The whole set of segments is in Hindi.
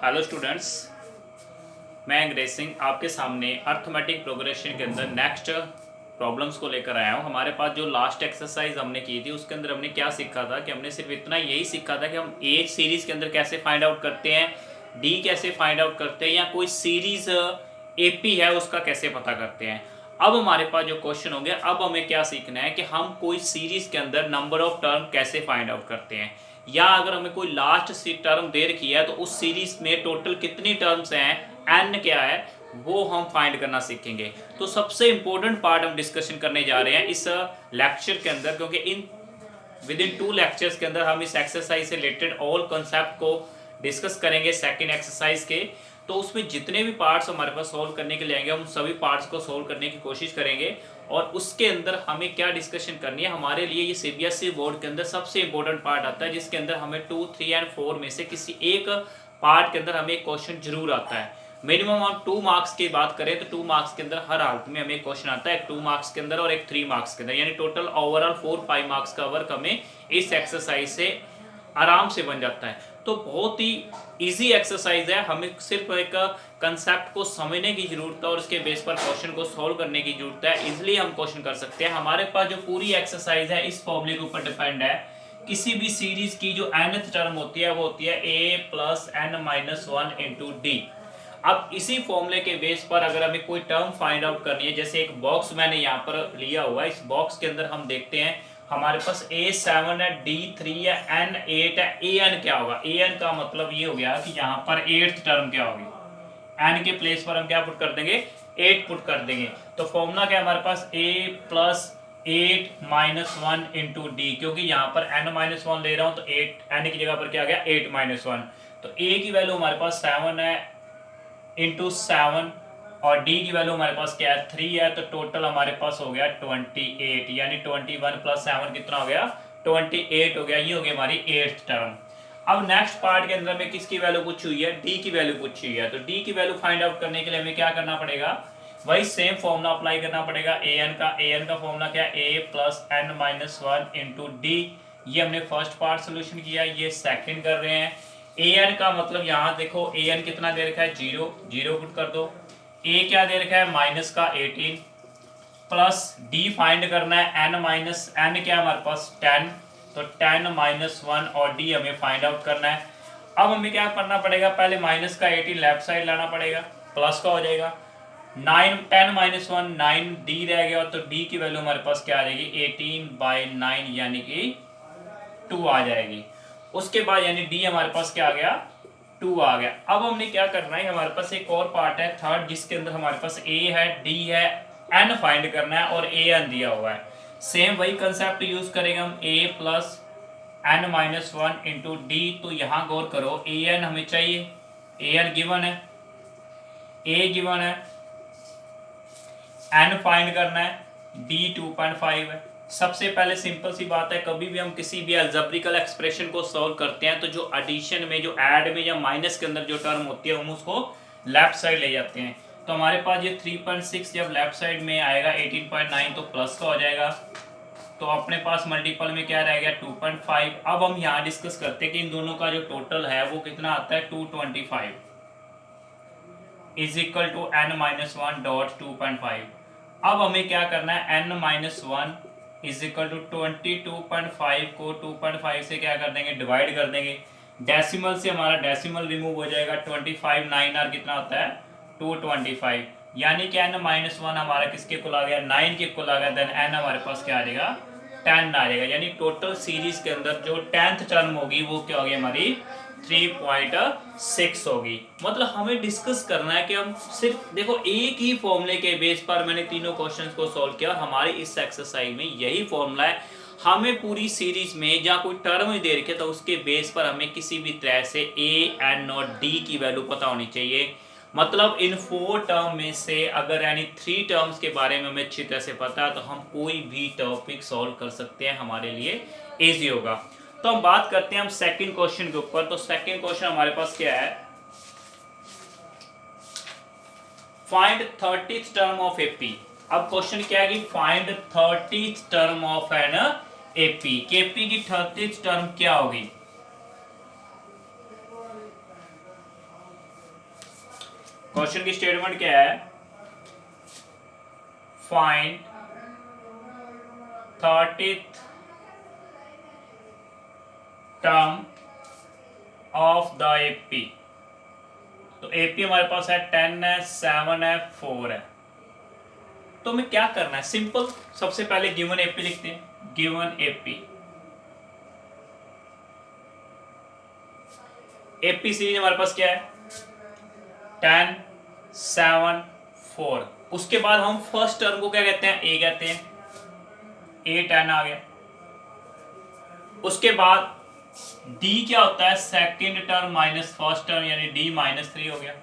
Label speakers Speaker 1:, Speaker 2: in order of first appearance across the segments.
Speaker 1: हेलो स्टूडेंट्स, मैं अंग्रेज सिंह आपके सामने अर्थमेटिक प्रोग्रेशन के अंदर नेक्स्ट प्रॉब्लम्स को लेकर आया हूँ। हमारे पास जो लास्ट एक्सरसाइज हमने की थी उसके अंदर हमने क्या सीखा था कि हमने सिर्फ इतना यही सीखा था कि हम एक सीरीज़ के अंदर कैसे फाइंड आउट करते हैं, डी कैसे फाइंड आउट करते हैं, या कोई सीरीज़ एपी है उसका कैसे पता करते हैं। अब हमारे पास जो क्वेश्चन हो गया, अब हमें क्या सीखना है कि हम कोई सीरीज़ के अंदर नंबर ऑफ टर्म कैसे फाइंड आउट करते हैं, या अगर हमें कोई लास्ट टर्म दे रखी है तो उस सीरीज में टोटल कितनी टर्म्स हैं, एन क्या है, वो हम फाइंड करना सीखेंगे। तो सबसे इंपॉर्टेंट पार्ट हम डिस्कशन करने जा रहे हैं इस लेक्चर के अंदर, क्योंकि इन विद इन 2 लेक्चर्स के अंदर हम इस एक्सरसाइज से रिलेटेड ऑल कॉन्सेप्ट को डिस्कस करेंगे सेकेंड एक्सरसाइज के। तो उसमें जितने भी पार्ट्स हमारे पास सॉल्व करने के लिए आएंगे हम सभी पार्ट्स को सॉल्व करने की कोशिश करेंगे। और उसके अंदर हमें क्या डिस्कशन करनी है, हमारे लिए ये सीबीएसई बोर्ड के अंदर सबसे इंपॉर्टेंट पार्ट आता है, जिसके अंदर हमें 2, 3 एंड 4 में से किसी एक पार्ट के अंदर हमें एक क्वेश्चन जरूर आता है। मिनिमम हम 2 मार्क्स की बात करें तो 2 मार्क्स के अंदर हर हालत में हमें क्वेश्चन आता है, एक 2 मार्क्स के अंदर और एक 3 मार्क्स के अंदर, यानी टोटल ओवरऑल 4-5 मार्क्स का वर्क हमें इस एक्सरसाइज से आराम से बन जाता है। तो बहुत ही इजी एक्सरसाइज है, हमें सिर्फ एक कंसेप्ट को समझने की जरूरत है और उसके बेस पर क्वेश्चन को सॉल्व करने की जरूरत है। इजीली हम क्वेश्चन कर सकते हैं। हमारे पास जो पूरी एक्सरसाइज है इस फॉर्मूले के ऊपर डिपेंड है। किसी भी सीरीज की जो nth टर्म होती है वो होती है a plus n minus 1 into D. अब इसी फॉर्मूले के बेस पर अगर हमें कोई टर्म फाइंड आउट करनी है, जैसे एक बॉक्स मैंने यहाँ पर लिया हुआ है, इस बॉक्स के अंदर हम देखते हैं हमारे पास A7 है, D3 है, N8 है, AN क्या होगा। AN का मतलब ये हो गया कि यहाँ पर 8th टर्म क्या होगी, N के प्लेस पर हम क्या पुट कर देंगे, 8 पुट कर देंगे। तो फॉर्मूला क्या है हमारे पास, A plus 8 minus 1 into D, क्योंकि यहाँ पर n माइनस 1 ले रहा हूँ तो 8 n की जगह पर क्या आ गया 8 माइनस 1। तो A की वैल्यू हमारे पास 7 है इंटू 7 और डी की वैल्यू हमारे पास क्या है 3 है, तो टोटल हमारे पास हो गया 28, यानी 21 प्लस 7 कितना हो गया 28 हो गया। ये हो गई हमारी 8th टर्म। अब नेक्स्ट पार्ट के अंदर में किसकी वैल्यू पूछी हुई है, डी की वैल्यू पूछी हुई है। तो डी की वैल्यू फाइंड आउट करने के लिए हमें क्या करना पड़ेगा, वही सेम फॉर्मूला अप्लाई करना पड़ेगा an का फॉर्मूला क्या है a plus n minus 1 into D. ये हमने फर्स्ट पार्ट सोल्यूशन किया, ये सेकंड कर रहे हैं। an का मतलब यहाँ देखो an कितना दे रखा है 0, 0 पुट कर दो। a क्या दे रखा है माइनस का 18 प्लस d फाइंड करना है n माइनस n क्या हमारे पास 10, तो 10 माइनस 1 और d हमें फाइंड आउट करना है। अब हमें क्या करना पड़ेगा, पहले माइनस का 18 लेफ्ट साइड लाना पड़ेगा, प्लस का हो जाएगा 9, 10 माइनस 1 9 d रह गया, तो d की वैल्यू हमारे पास क्या आ जाएगी 18/9 यानी कि 2 आ जाएगी। उसके बाद यानी d हमारे पास क्या आ गया 2 आ गया। अब हमने क्या करना है, हमारे पास एक और पार्ट है थर्ड, जिसके अंदर हमारे पास a है, d है, n फाइंड करना है और an दिया हुआ है। सेम वही कंसेप्ट यूज करेंगे हम, a plus n minus 1 into D. तो यहाँ गौर करो an हमें चाहिए, an गिवन है, a गिवन है, n फाइंड करना है, d 2.5 है। सबसे पहले सिंपल सी बात है, कभी भी हम किसी भी अलजेब्रिकल एक्सप्रेशन को सॉल्व करते हैं तो जो एडिशन में, जो ऐड में या माइनस के अंदर जो टर्म होती है हम उसको लेफ्ट साइड ले जाते हैं। तो हमारे पास ये 3.6 जब लेफ्ट साइड में आएगा 18.9 तो प्लस का हो जाएगा, तो अपने पास मल्टीपल में क्या रह गया 2.5। अब हम यहाँ डिस्कस करते हैं कि इन दोनों का जो टोटल है वो कितना आता है 225 is equal to n minus 1 dot 2.5। अब हमें क्या करना है, n minus 1 is equal to 22.5 को 2.5 से क्या कर देंगे डिवाइड कर देंगे। डेसिमल से हमारा डेसिमल रिमूव हो जाएगा, 25 9 और कितना होता है 225, यानी कि n माइनस 1 हमारा किसके कुल आ गया 9 के कुल आ गया। देन n हमारे पास क्या आ जाएगा 10 आ जाएगा, यानी टोटल सीरीज के अंदर जो 10th टर्म होगी वो क्या होगी हमारी 3.6 होगी। मतलब हमें डिस्कस करना है कि हम सिर्फ देखो एक ही फॉर्मूले के बेस पर मैंने तीनों क्वेश्चंस को सॉल्व किया। हमारी इस एक्सरसाइज में यही फॉर्मूला है, हमें पूरी सीरीज में जहाँ कोई टर्म ही दे रखे तो उसके बेस पर हमें किसी भी तरह से a, n और d की वैल्यू पता होनी चाहिए। मतलब इन 4 टर्म में से अगर यानी 3 टर्म्स के बारे में हमें अच्छी तरह से पता है तो हम कोई भी टॉपिक सॉल्व कर सकते हैं, हमारे लिए इजी होगा। तो हम बात करते हैं हम सेकंड क्वेश्चन के ऊपर। तो सेकंड क्वेश्चन हमारे पास क्या है, find 30th term of AP. अब क्वेश्चन क्या है कि find 30th term of an AP, KP की 30th टर्म क्या होगी। क्वेश्चन की स्टेटमेंट क्या है, find 30th term of the AP. तो एपी हमारे पास है 10 है, 7 है, 4 है। तो हमें क्या करना है, सिंपल, सबसे पहले गिवन एपी लिखते हैं। गिवन एपी, एपी सीरीज हमारे पास क्या है, 10, 7, 4। उसके बाद हम फर्स्ट टर्म को क्या कहते हैं, ए कहते हैं, ए 10 आ गया। उसके बाद डी क्या होता है, second term minus first term, यानी डी -3 हो गया।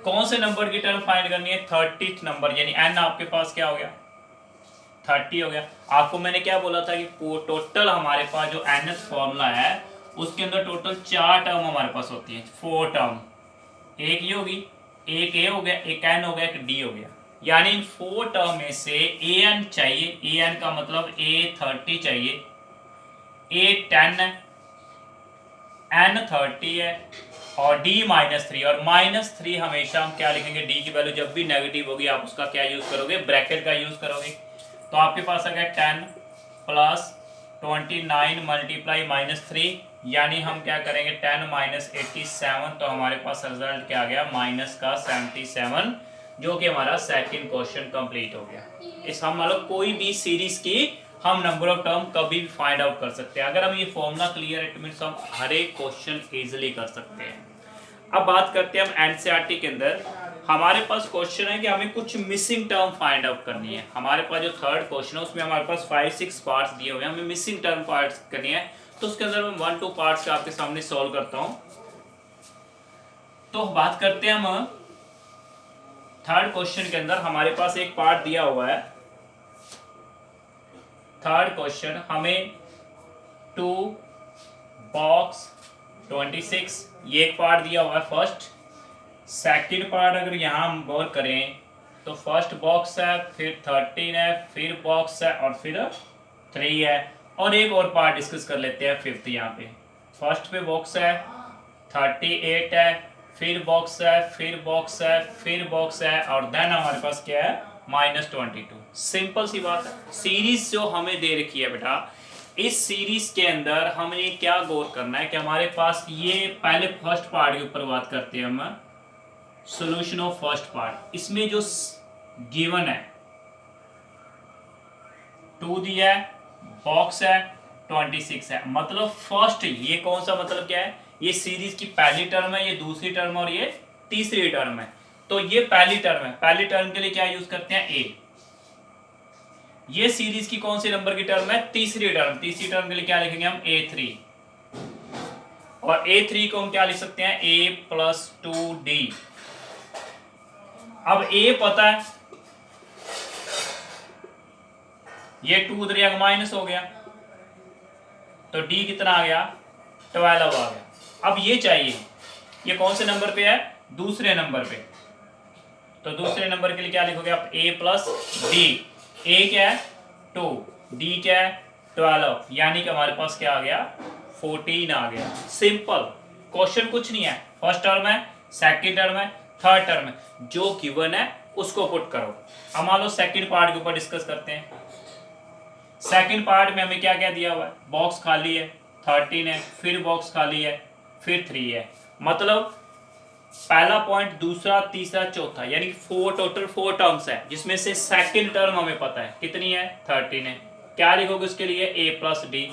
Speaker 1: कौन से नंबर की टर्म फाइंड करनी है, 30th नंबर, यानी एन आपके पास क्या हो गया, 30 हो गया। आपको मैंने क्या बोला था कि टोटल हमारे पास जो एनएस फॉर्मूला है उसके अंदर टोटल 4 टर्म हमारे पास होती है, 4 टर्म। एक ये होगी, एक ए हो गया, एक एन हो गया, एक डी हो गया। यानी इन 4 टर्म में से ए एन चाहिए, ए एन का मतलब ए 30 चाहिए, ए 10 है, एन 30 है, और डी -3। और -3 हमेशा हम क्या लिखेंगे, डी की वैल्यू जब भी नेगेटिव होगी आप उसका क्या यूज करोगे, ब्रैकेट का यूज करोगे। तो आपके पास आ गया 10 + 29 मल्टीप्लाई -3, यानी हम क्या करेंगे 10 - 87। तो हमारे पास रिजल्ट क्या आ गया, -77, जो कि हमारा सेकंड क्वेश्चन कंप्लीट हो गया। इस हम मतलब कोई भी सीरीज की हम नंबर ऑफ टर्म कभी भी फाइंड आउट कर सकते हैं। अगर हम ये फॉर्मूला क्लियर है, इट मींस हम हर एक क्वेश्चन इजीली कर सकते हैं। अब बात करते हैं हम एनसीईआरटी के अंदर हमारे पास क्वेश्चन है कि हमें कुछ मिसिंग टर्म फाइंड आउट करनी है। हमारे पास जो थर्ड क्वेश्चन है उसमें हमारे पास 5-6 पार्ट्स दिए हुए हैं, हमें मिसिंग टर्म पार्ट्स करनी है। तो उसके अंदर मैं 1-2 पार्ट्स आपके सामने सॉल्व करता हूं। तो बात करते हैं हम थर्ड क्वेश्चन के अंदर हमारे पास एक पार्ट दिया हुआ है। थर्ड क्वेश्चन हमें 2 बॉक्स 26 ये एक पार्ट दिया हुआ है फर्स्ट। सेकंड पार्ट अगर यहाँ हम गौर करें तो फर्स्ट बॉक्स है, फिर 13 है, फिर बॉक्स है और फिर 3 है। और एक और पार्ट डिस्कस कर लेते हैं फिफ्थ। यहाँ पे फर्स्ट पे बॉक्स है, 38 है, फिर बॉक्स है, फिर बॉक्स है, फिर बॉक्स है, और देन हमारे पास क्या है, -22। सिंपल सी बात है। सीरीज जो हमें दे रखी है बेटा, इस सीरीज के अंदर हमें क्या गौर करना है कि हमारे पास ये पहले फर्स्ट पार्ट के ऊपर बात करते हैं हम, सॉल्यूशन ऑफ फर्स्ट पार्ट। इसमें जो गिवन है 2 दिया है, बॉक्स है, 26 है, मतलब फर्स्ट ये कौन सा मतलब क्या है, ये सीरीज की पहली टर्म है, ये दूसरी टर्म और ये तीसरी टर्म है। तो ये पहली टर्म है, पहली टर्म के लिए क्या यूज करते हैं, ए। ये सीरीज की कौन सी नंबर की टर्म है, तीसरी टर्म। तीसरी टर्म के लिए क्या लिखेंगे हम, A3। और A3 को हम क्या लिख सकते हैं, A + 2D। अब A पता है, ये 2 उधर माइनस हो गया, तो D कितना आ गया, 12 आ गया। अब ये चाहिए, ये कौन से नंबर पे है, दूसरे नंबर पे। तो दूसरे नंबर के लिए क्या लिखोगे आप, A + D। A क्या है 2, D क्या है 12, यानी कि हमारे पास क्या आ गया, 14 आ गया। सिंपल क्वेश्चन, कुछ नहीं है। फर्स्ट टर्म है, सेकंड टर्म है, थर्ड टर्म है, जो गिवन है उसको पुट करो। अब मान लो सेकंड पार्ट के ऊपर डिस्कस करते हैं। सेकंड पार्ट में हमें क्या क्या दिया हुआ है, बॉक्स खाली है, 13 है, फिर बॉक्स खाली है, फिर 3 है। मतलब पहला पॉइंट, दूसरा, तीसरा, चौथा, यानी 4 टोटल 4 टर्म्स है, जिसमें से सेकंड टर्म हमें पता है कितनी है, 13 है। क्या लिखोगे उसके लिए, A + D।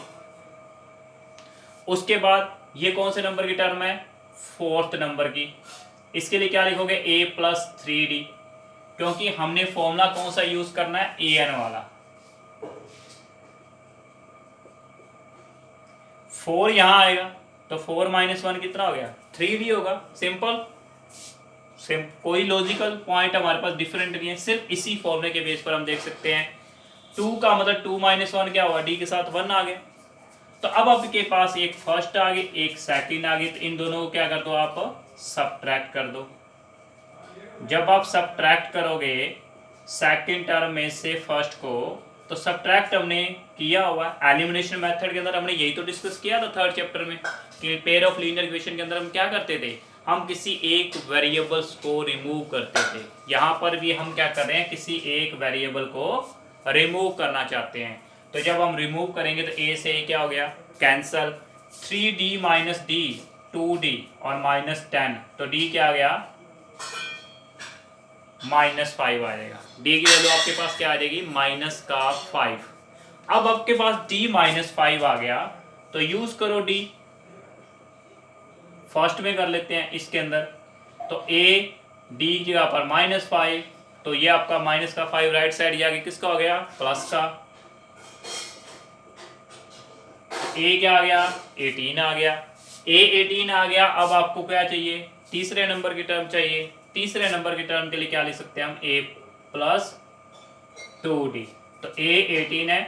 Speaker 1: उसके बाद ये कौन से नंबर की टर्म है, 4th नंबर की। इसके लिए क्या लिखोगे, A + 3D, क्योंकि हमने फॉर्मूला कौन सा यूज करना है, AN वाला। 4 यहां आएगा तो 4 - 1 कितना हो गया, 3D होगा। सिंपल, कोई लॉजिकल पॉइंट हमारे पास डिफरेंट नहीं है, सिर्फ इसी फॉर्मूले के बेस पर हम देख सकते हैं। 2 का मतलब 2 - 1 क्या हुआ, D के साथ 1 आ गया। तो अब आपके पास एक फर्स्ट आ गई, एक सेकंड आ गई, तो इन दोनों को क्या कर दो आप, सबट्रैक्ट कर दो। जब आप सबट्रैक्ट करोगे सेकंड टर्म में से फर्स्ट को, तो सबट्रैक्ट हमने किया हुआ एलिमिनेशन मेथड के अंदर, हमने यही तो डिस्कस किया था थर्ड चैप्टर में कि पेयर ऑफ लीनियर इक्वेशन के अंदर हम क्या करते थे, हम किसी एक वेरिएबल्स को रिमूव करते थे। यहाँ पर भी हम क्या कर रहे हैं, किसी एक वेरिएबल को रिमूव करना चाहते हैं। तो जब हम रिमूव करेंगे तो ए से ए क्या हो गया, cancel. 3d minus D 2d और माइनस 10, तो d क्या आ गया, -5 आ जाएगा। d की वैल्यू आपके पास क्या आ जाएगी, -5। अब आपके पास d -5 आ गया तो यूज करो d। फर्स्ट में कर लेते हैं इसके अंदर, तो a d की जगह पर -5, तो ये आपका माइनस का 5 राइट साइड जाके किसका हो गया, प्लस का। a क्या आ गया, 18 आ गया। a 18 आ गया। अब आपको क्या चाहिए, तीसरे नंबर की टर्म चाहिए। तीसरे नंबर की टर्म के लिए क्या लिख सकते हैं हम, a प्लस 2d। तो a 18 है,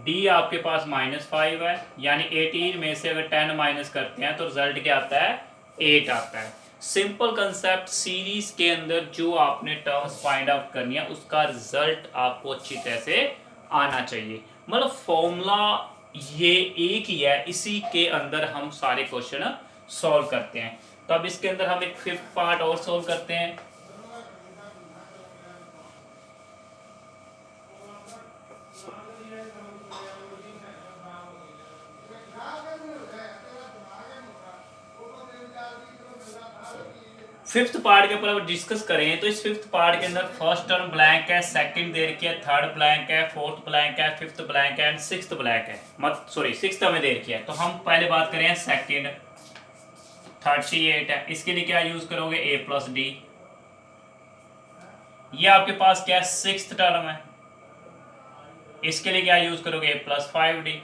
Speaker 1: d आपके पास -5 है, यानी 18 में से अगर 10 माइनस करते हैं तो रिजल्ट क्या आता है, 8 आता है। सिंपल कंसेप्ट, सीरीज के अंदर जो आपने टर्म्स फाइंड आउट करनी है उसका रिजल्ट आपको अच्छी तरह से आना चाहिए। मतलब फॉर्मूला ये एक ही है, इसी के अंदर हम सारे क्वेश्चन सॉल्व करते हैं। तो अब इसके अंदर हम एक 5th पार्ट और सॉल्व करते हैं। फिफ्थ पार्ट के ऊपर अब डिस्कस करें तो इस फिफ्थ पार्ट के अंदर फर्स्ट टर्म ब्लैंक है, सेकंड दे रखी है, थर्ड ब्लैंक है, फोर्थ ब्लैंक है, फिफ्थ ब्लैंक है एंड सिक्स्थ ब्लैंक है। सिक्स्थ हमें दे रखी है। तो हम पहले बात करें सेकंड, 38 है, इसके लिए क्या यूज करोगे, a प्लस डी। ये आपके पास क्या है, सिक्स्थ टर्म है, इसके लिए क्या यूज करोगे, a प्लस 5d।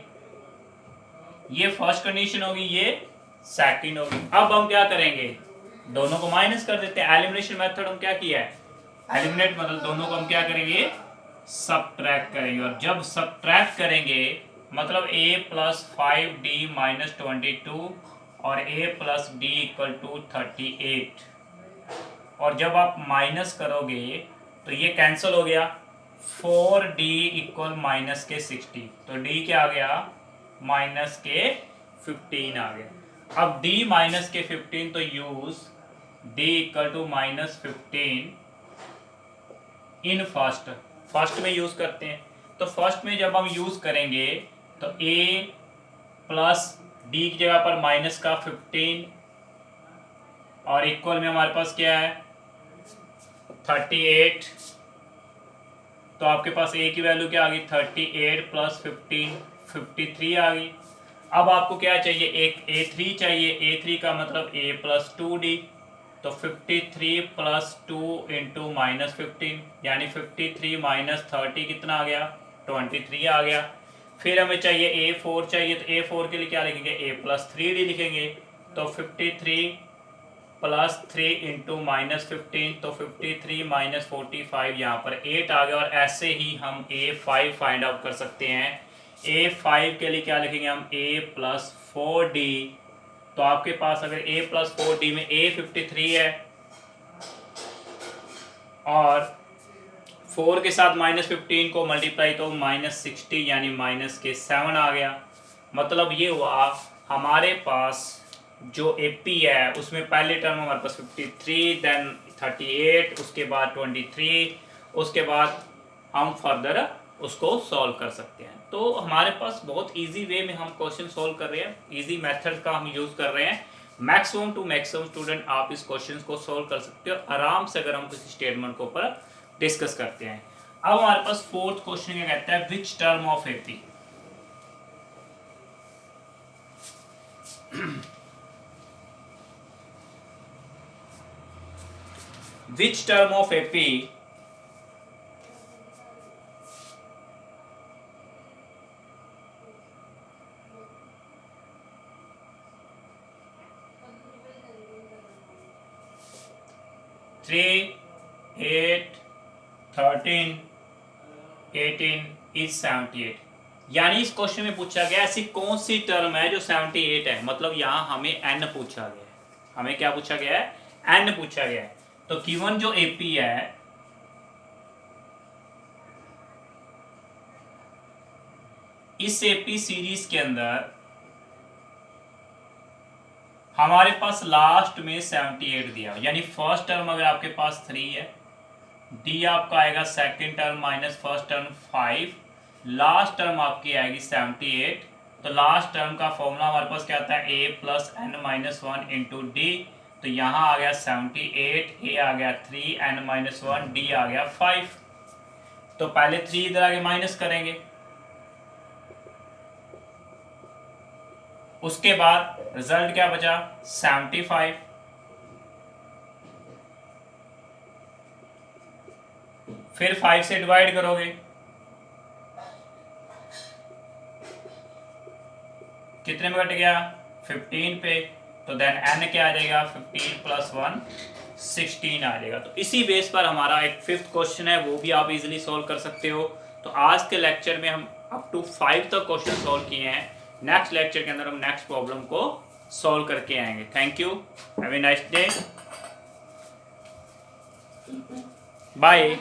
Speaker 1: ये फर्स्ट कंडीशन होगी, ये सेकंड होगी। अब हम क्या करेंगे, दोनों को माइनस कर देते हैं। एलिमिनेशन मेथड हम क्या किया है, एलिमिनेट मतलब दोनों को हम क्या करेंगे, सबट्रैक्ट करेंगे। और जब सबट्रैक्ट करेंगे मतलब a प्लस 5d माइनस 22 और a plus D equal to 38। और जब आप माइनस करोगे तो ये कैंसिल हो गया, 4d इक्वल माइनस के 60, तो d क्या आ गया, माइनस के 15 आ गया। अब d माइनस के 15, तो use d equal to -15 in first में यूज करते हैं। तो फर्स्ट में जब हम यूज करेंगे तो a प्लस डी की जगह पर माइनस का 15 और इक्वल में हमारे पास क्या है, 38। तो आपके पास a की वैल्यू क्या आ गई, 38 प्लस 15 53 आ गई। अब आपको क्या चाहिए, एक a3 चाहिए। a3 का मतलब a प्लस 2d, तो 53 प्लस 2 इंटू -15 यानी 53 माइनस 30 कितना आ गया, 23 आ गया। फिर हमें चाहिए a4 चाहिए, तो a4 के लिए क्या लिखेंगे, a प्लस 3d लिखेंगे। तो 53 प्लस 3 इंटू -15, तो 53 माइनस 45 यहाँ पर 8 आ गया। और ऐसे ही हम a5 फाइंड आउट कर सकते हैं। a5 के लिए क्या लिखेंगे हम, a प्लस 4d। तो आपके पास अगर a प्लस 4d में a 53 है और 4 के साथ -15 को मल्टीप्लाई तो -60 यानी माइनस के 7 आ गया। मतलब ये हुआ हमारे पास जो AP है उसमें पहले टर्म हमारे पास 53, देन 38, उसके बाद 23, उसके बाद हम फर्दर उसको सॉल्व कर सकते हैं। तो हमारे पास बहुत इजी वे में हम क्वेश्चन सॉल्व कर रहे हैं, इजी मेथड का हम यूज़ कर रहे हैं। मैक्सिमम टू मैक्सिमम स्टूडेंट आप इस क्वेश्चन को सॉल्व कर सकते हो आराम से, अगर हम किसी स्टेटमेंट के ऊपर डिस्कस करते हैं। अब हमारे पास फोर्थ क्वेश्चन क्या कहता है, which term of AP, which term of AP three, 8, 13, 18 is 78। यानी इस क्वेश्चन में पूछा गया ऐसी कौन सी टर्म है जो 78 है। मतलब यहाँ हमें n पूछा गया है, हमें क्या पूछा गया है, n पूछा गया है। तो गिवन जो AP है, इस AP सीरीज के अंदर हमारे पास लास्ट में 78 दिया, यानी फर्स्ट टर्म अगर आपके पास 3 है, डी आपका आएगा second term minus first term 5, last term आपकी आएगी 78। तो लास्ट टर्म का फॉर्मूला हमारे पास क्या आता है, A plus N minus 1 into D. तो यहाँ आ गया 78, ए आ गया 3, एन माइनस 1, डी आ गया 5। तो पहले 3 इधर आगे माइनस करेंगे, उसके बाद रिजल्ट क्या बचा 75, फिर 5 से डिवाइड करोगे, कितने में कट गया 15 पे। तो देन n क्या आ जाएगा 15 प्लस 1 16 आ जाएगा। तो इसी बेस पर हमारा एक 5th क्वेश्चन है, वो भी आप इजीली सॉल्व कर सकते हो। तो आज के लेक्चर में हम अप टू 5 तक क्वेश्चन सॉल्व किए हैं। नेक्स्ट लेक्चर के अंदर हम नेक्स्ट प्रॉब्लम को सॉल्व करके आएंगे। Thank you, have a nice day, bye.